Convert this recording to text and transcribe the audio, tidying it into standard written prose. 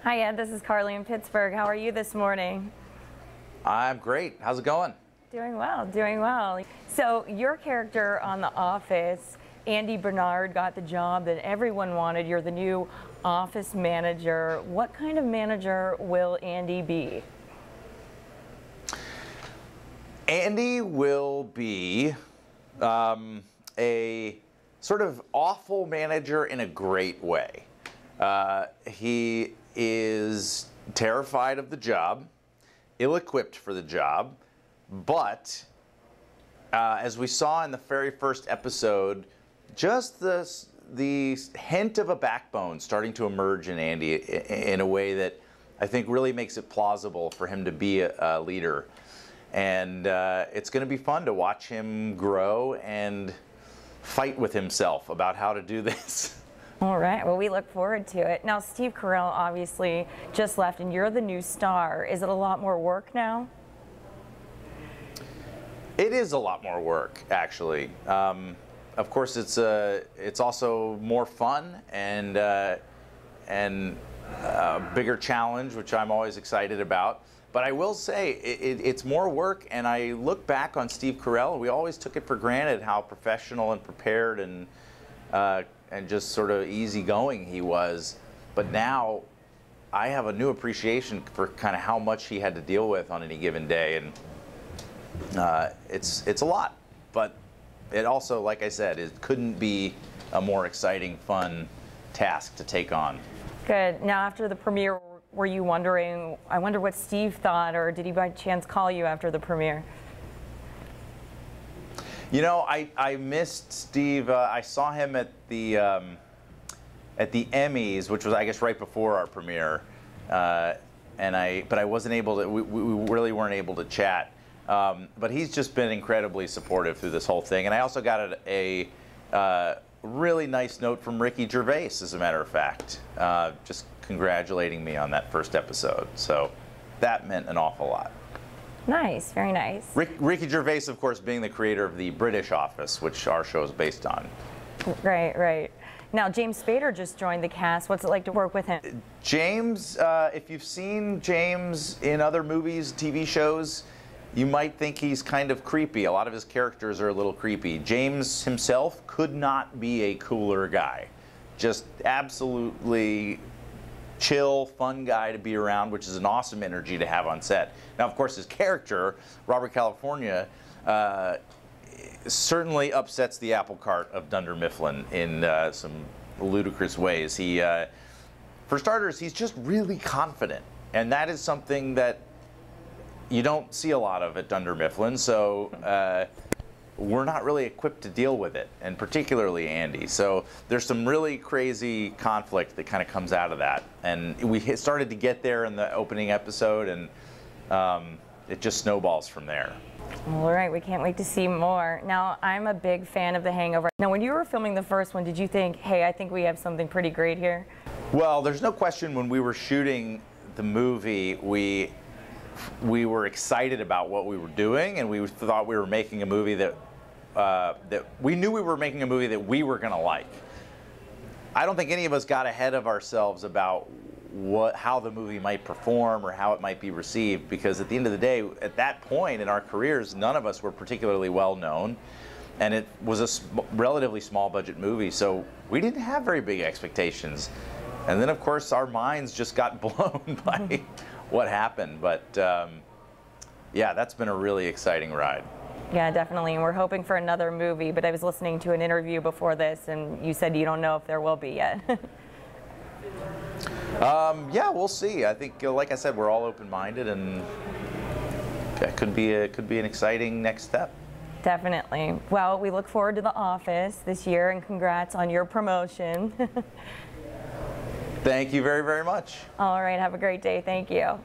Hi Ed, this is Carly in Pittsburgh. How are you this morning? I'm great. How's it going? Doing well, doing well. So your character on The Office, Andy Bernard, got the job that everyone wanted. You're the new office manager. What kind of manager will Andy be? Andy will be a sort of awful manager in a great way. He is terrified of the job, ill-equipped for the job, but as we saw in the very first episode, just the hint of a backbone starting to emerge in Andy in a way that I think really makes it plausible for him to be a leader. And it's going to be fun to watch him grow and fight with himself about how to do this. All right, well, we look forward to it. Now, Steve Carell obviously just left, and you're the new star. Is it a lot more work now? It is a lot more work, actually. Of course, it's also more fun and a bigger challenge, which I'm always excited about. But I will say it's more work, and I look back on Steve Carell, and we always took it for granted how professional and prepared and just sort of easygoing he was. But now I have a new appreciation for kind of how much he had to deal with on any given day, and it's a lot. But it also, like I said, it couldn't be a more exciting, fun task to take on. Good. Now, after the premiere, were you wondering, I wonder what Steve thought, or did he by chance call you after the premiere? You know, I missed Steve. I saw him at the Emmys, which was, I guess, right before our premiere, but I wasn't able to. We really weren't able to chat. But he's just been incredibly supportive through this whole thing, and I also got a really nice note from Ricky Gervais, as a matter of fact, just congratulating me on that first episode. So that meant an awful lot. Nice, very nice. Ricky Gervais, of course, being the creator of the British Office, which our show is based on. Right, right. Now, James Spader just joined the cast. What's it like to work with him? James, if you've seen James in other movies, TV shows, you might think he's kind of creepy. A lot of his characters are a little creepy. James himself could not be a cooler guy. Just absolutely chill, fun guy to be around, which is an awesome energy to have on set. Now, of course, his character, Robert California, certainly upsets the apple cart of Dunder Mifflin in some ludicrous ways. For starters, he's just really confident, and that is something that you don't see a lot of at Dunder Mifflin, so we're not really equipped to deal with it, and particularly Andy. So there's some really crazy conflict that kind of comes out of that, and we started to get there in the opening episode, and it just snowballs from there. All right, we can't wait to see more. Now, I'm a big fan of The Hangover. Now, when you were filming the first one, did you think, hey, I think we have something pretty great here? Well, there's no question when we were shooting the movie, we were excited about what we were doing, and we thought we were making a movie that we knew we were making a movie that we were going to like. I don't think any of us got ahead of ourselves about how the movie might perform or how it might be received, because at the end of the day, at that point in our careers, none of us were particularly well known, and it was a relatively small budget movie, so we didn't have very big expectations. And then, of course, our minds just got blown by what happened. But yeah, that's been a really exciting ride. Yeah, definitely. And we're hoping for another movie, but I was listening to an interview before this, and you said you don't know if there will be yet. Yeah, we'll see. I think, like I said, we're all open-minded, and that could be an exciting next step. Definitely. Well, we look forward to The Office this year, and congrats on your promotion. Thank you very, very much. All right, have a great day. Thank you.